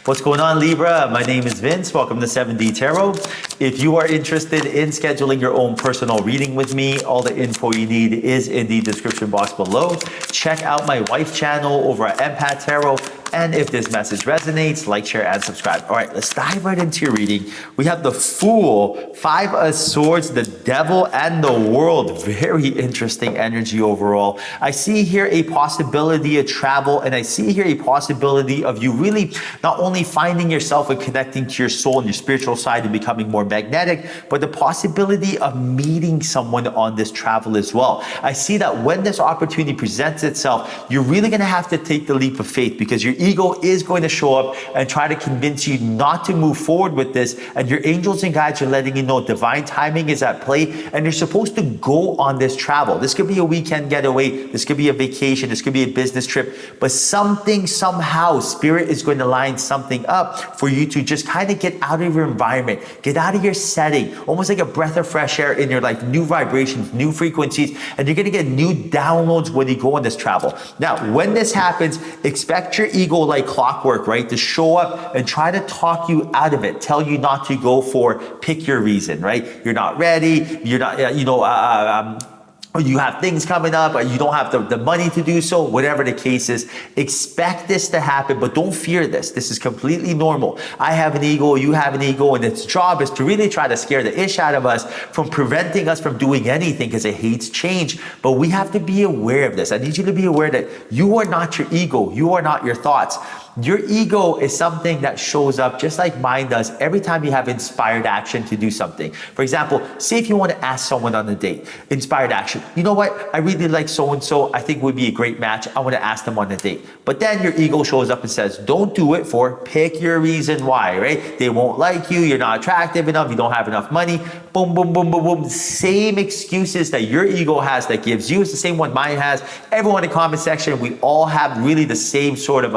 What's going on, Libra? My name is Vince. Welcome to 7D Tarot. If you are interested in scheduling your own personal reading with me, all the info you need is in the description box below. Check out my wife's channel over at Empath Tarot. And if this message resonates, like, share, and subscribe. All right, let's dive right into your reading. We have the Fool, Five of Swords, the Devil, and the World. Very interesting energy overall. I see here a possibility of travel, and I see here a possibility of you really not only finding yourself and connecting to your soul and your spiritual side and becoming more magnetic, but the possibility of meeting someone on this travel as well. I see that when this opportunity presents itself, you're really going to have to take the leap of faith, because your ego is going to show up and try to convince you not to move forward with this, and your angels and guides are letting you know divine timing is at play and you're supposed to go on this travel. This could be a weekend getaway, this could be a vacation, this could be a business trip, but something, somehow, spirit is going to line something up for you to just kind of get out of your environment, get out of your setting, almost like a breath of fresh air in your life, new vibrations, new frequencies, and you're going to get new downloads when you go on this travel. Now, when this happens, expect your ego like clockwork, right, to show up and try to talk you out of it, tell you not to go for, pick your reason, right? You're not ready, you're not, or you have things coming up, or you don't have the money to do so, whatever the case is. Expect this to happen, but don't fear this. This is completely normal. I have an ego, you have an ego, and its job is to really try to scare the ish out of us from preventing us from doing anything, because it hates change. But we have to be aware of this. I need you to be aware that you are not your ego. You are not your thoughts. Your ego is something that shows up just like mine does every time you have inspired action to do something. For example, say if you want to ask someone on a date, inspired action. You know what? I really like so-and-so. I think would be a great match. I want to ask them on a date. But then your ego shows up and says, don't do it for, pick your reason why, right? They won't like you. You're not attractive enough. You don't have enough money. Boom, boom, boom, boom, boom. Same excuses that your ego has that gives you is the same one mine has. Everyone in the comment section, we all have really the same sort of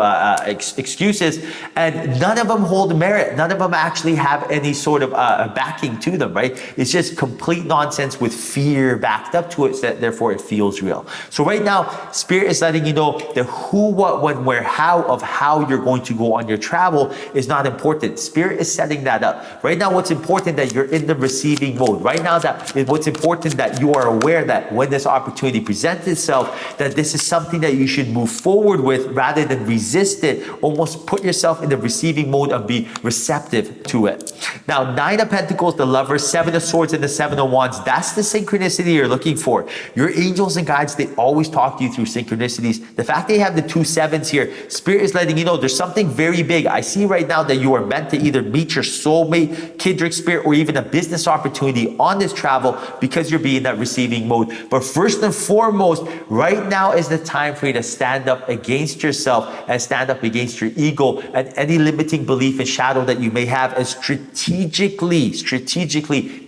excuses, and none of them hold merit. None of them actually have any sort of backing to them, right? It's just complete nonsense with fear backed up to it, so that therefore it feels real. So right now, Spirit is letting you know the who, what, when, where, how of how you're going to go on your travel is not important. Spirit is setting that up. Right now, what's important that you're in the receiving mode. Right now, what's important that you are aware that when this opportunity presents itself, that this is something that you should move forward with rather than resist it. Almost put yourself in the receiving mode and be receptive to it. Now, Nine of Pentacles, the Lovers, Seven of Swords, and the Seven of Wands. That's the synchronicity you're looking for. Your angels and guides, they always talk to you through synchronicities. The fact they have the two sevens here, Spirit is letting you know there's something very big. I see right now that you are meant to either meet your soulmate, kindred spirit, or even a business opportunity on this travel because you're being in that receiving mode. But first and foremost, right now is the time for you to stand up against yourself and stand up against your ego and any limiting belief and shadow that you may have, and strategically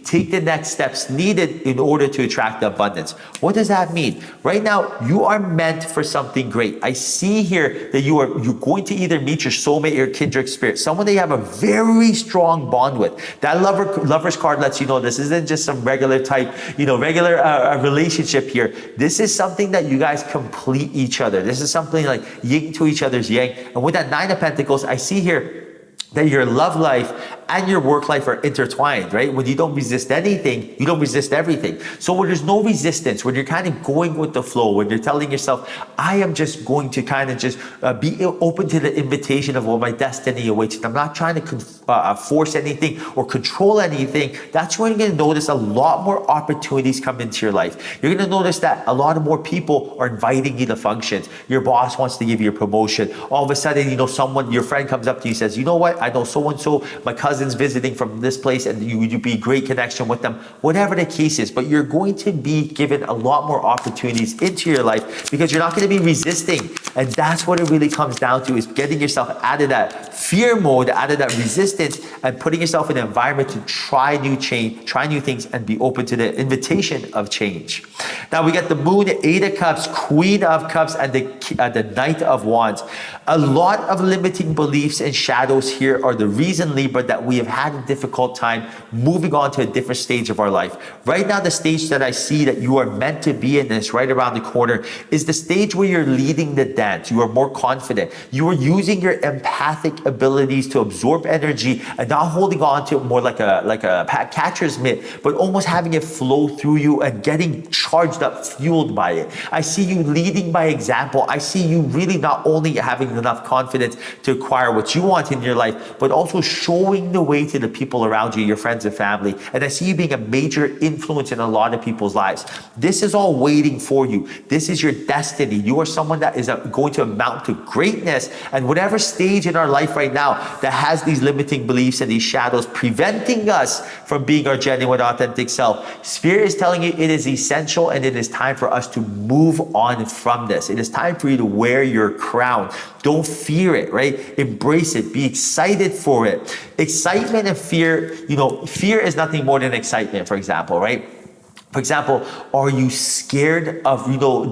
take the next steps needed in order to attract the abundance. What does that mean? Right now, you are meant for something great. I see here that you're going to either meet your soulmate or kindred spirit, someone that you have a very strong bond with. That lover's card lets you know this isn't just some regular type, relationship here. This is something that you guys complete each other. This is something like yin to each other's yang. And with that Nine of Pentacles, I see here that your love life and your work life are intertwined, right? When you don't resist anything, you don't resist everything. So when there's no resistance, when you're kind of going with the flow, when you're telling yourself, I am just going to kind of just be open to the invitation of what my destiny awaits, and I'm not trying to force anything or control anything, that's when you're going to notice a lot more opportunities come into your life. You're going to notice that a lot of more people are inviting you to functions. Your boss wants to give you a promotion. All of a sudden, your friend comes up to you and says, you know what? I know so-and-so, my cousin's visiting from this place, and you'd be a great connection with them, whatever the case is. But you're going to be given a lot more opportunities into your life because you're not going to be resisting. And that's what it really comes down to, is getting yourself out of that fear mode, out of that resistance, and putting yourself in an environment to try new change, try new things, and be open to the invitation of change. Now we got the Moon, Eight of Cups, Queen of Cups, and the Knight of Wands. A lot of limiting beliefs and shadows here are the reason, Libra, that we have had a difficult time moving on to a different stage of our life. Right now, the stage that I see that you are meant to be in, and it's right around the corner, is the stage where you're leading the dance. You are more confident. You are using your empathic abilities to absorb energy and not holding on to it more like a catcher's mitt, but almost having it flow through you and getting charged up, fueled by it. I see you leading by example. I see you really not only having enough confidence to acquire what you want in your life, but also showing the way to the people around you, your friends and family. And I see you being a major influence in a lot of people's lives. This is all waiting for you. This is your destiny. You are someone that is going to amount to greatness. And whatever stage in our life right now that has these limiting beliefs and these shadows preventing us from being our genuine, authentic self, Spirit is telling you it is essential and it is time for us to move on from this. It is time for you to wear your crown. Don't fear it, right? Embrace it. Be excited for it. Excitement and fear, fear is nothing more than excitement, for example, right? For example, are you scared of,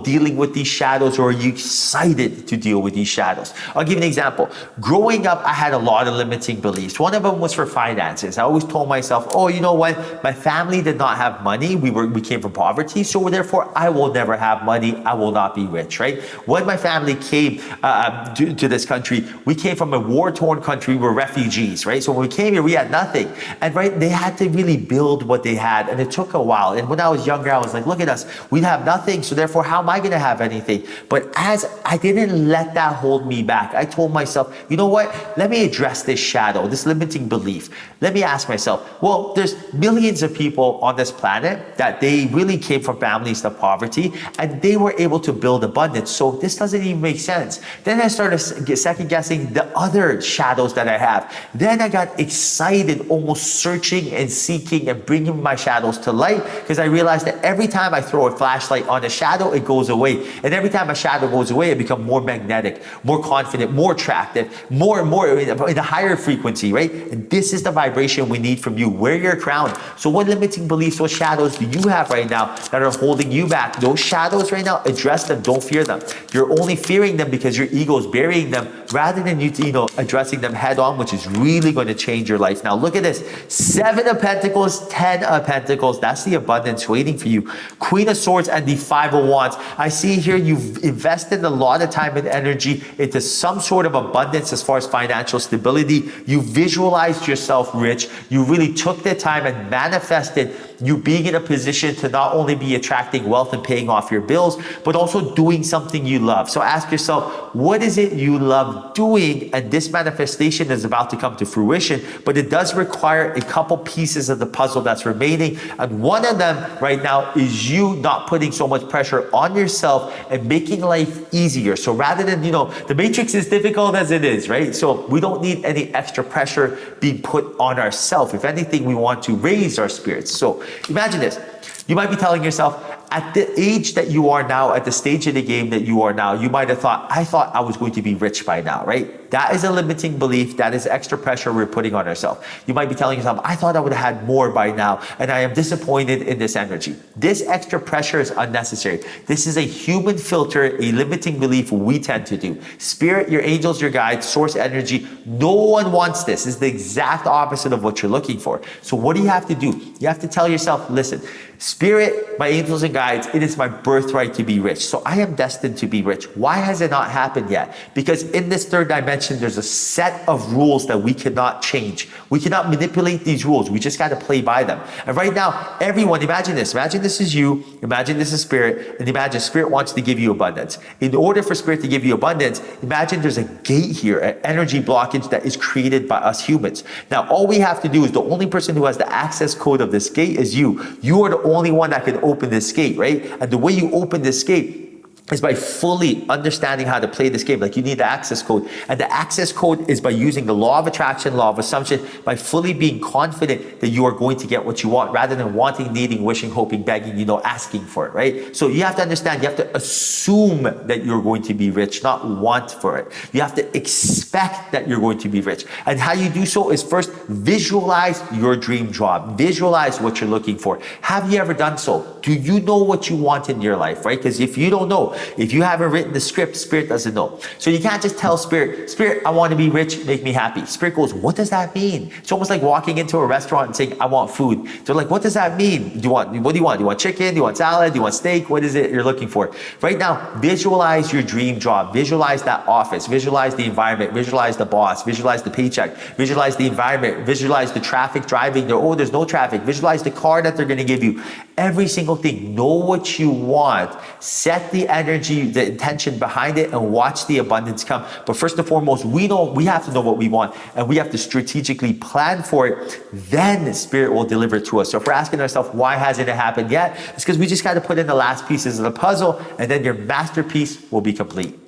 dealing with these shadows, or are you excited to deal with these shadows? I'll give you an example. Growing up, I had a lot of limiting beliefs. One of them was for finances. I always told myself, oh, you know what? My family did not have money. We came from poverty. So therefore, I will never have money. I will not be rich, right? When my family came to this country, we came from a war-torn country. We were refugees, right? So when we came here, we had nothing. And right, they had to really build what they had. And it took a while. And when I was younger, I was like, look at us, we have nothing, so therefore how am I going to have anything? But as I didn't let that hold me back, I told myself, you know what, let me address this shadow, this limiting belief. Let me ask myself, well, there's millions of people on this planet that they really came from families of poverty and they were able to build abundance, so this doesn't even make sense. Then I started second guessing the other shadows that I have. Then I got excited, almost searching and seeking and bringing my shadows to light, because I realized that every time I throw a flashlight on a shadow, it goes away. And every time a shadow goes away, I become more magnetic, more confident, more attractive, more and more in a higher frequency, right? And this is the vibration we need from you. Wear your crown. So what limiting beliefs, what shadows do you have right now that are holding you back? Those shadows right now, address them. Don't fear them. You're only fearing them because your ego is burying them rather than you addressing them head on, which is really going to change your life. Now look at this. 7 of Pentacles, 10 of Pentacles. That's the abundance waiting for you. Queen of Swords and the 5 of Wands. I see here you've invested a lot of time and energy into some sort of abundance as far as financial stability. You visualized yourself rich. You really took the time and manifested you being in a position to not only be attracting wealth and paying off your bills, but also doing something you love. So ask yourself, what is it you love doing? And this manifestation is about to come to fruition, but it does require a couple pieces of the puzzle that's remaining. And one of them right now is you not putting so much pressure on yourself and making life easier. So rather than, the matrix is difficult as it is, right? So we don't need any extra pressure being put on ourselves. If anything, we want to raise our spirits. So imagine this. You might be telling yourself, at the age that you are now, at the stage of the game that you are now, you might have thought, I thought I was going to be rich by now, right? That is a limiting belief. That is extra pressure we're putting on ourselves. You might be telling yourself, I thought I would have had more by now, and I am disappointed in this energy. This extra pressure is unnecessary. This is a human filter, a limiting belief we tend to do. Spirit, your angels, your guides, source energy, no one wants this. It's the exact opposite of what you're looking for. So what do you have to do? You have to tell yourself, listen, Spirit, my angels and guides, it is my birthright to be rich. So I am destined to be rich. Why has it not happened yet? Because in this third dimension, there's a set of rules that we cannot change. We cannot manipulate these rules. We just got to play by them. And right now, everyone, imagine this. Imagine this is you. Imagine this is Spirit. And imagine Spirit wants to give you abundance. In order for Spirit to give you abundance, imagine there's a gate here, an energy blockage that is created by us humans. Now, all we have to do is the only person who has the access code of this gate is you. You are the only one that can open this gate, right? And the way you open this gate is by fully understanding how to play this game. Like, you need the access code. And the access code is by using the law of attraction, law of assumption, by fully being confident that you are going to get what you want rather than wanting, needing, wishing, hoping, begging, asking for it, right? So you have to understand, you have to assume that you're going to be rich, not want for it. You have to expect that you're going to be rich. And how you do so is first visualize your dream job. Visualize what you're looking for. Have you ever done so? Do you know what you want in your life, right? Because if you don't know, if you haven't written the script, Spirit doesn't know. So you can't just tell Spirit, Spirit, I want to be rich, make me happy. Spirit goes, what does that mean? It's almost like walking into a restaurant and saying, I want food. They're like, what does that mean? What do you want? Do you want chicken? Do you want salad? Do you want steak? What is it you're looking for? Right now, visualize your dream job. Visualize that office. Visualize the environment. Visualize the boss. Visualize the paycheck. Visualize the environment. Visualize the traffic driving. Oh, there's no traffic. Visualize the car that they're going to give you. Every single thing. Know what you want. Set the energy, the intention behind it, and watch the abundance come. But first and foremost, we have to know what we want, and we have to strategically plan for it. Then Spirit will deliver it to us. So if we're asking ourselves, why hasn't it happened yet? It's because we just got to put in the last pieces of the puzzle, and then your masterpiece will be complete.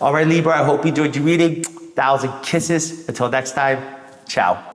All right, Libra, I hope you enjoyed your reading. 1,000 kisses. Until next time, ciao.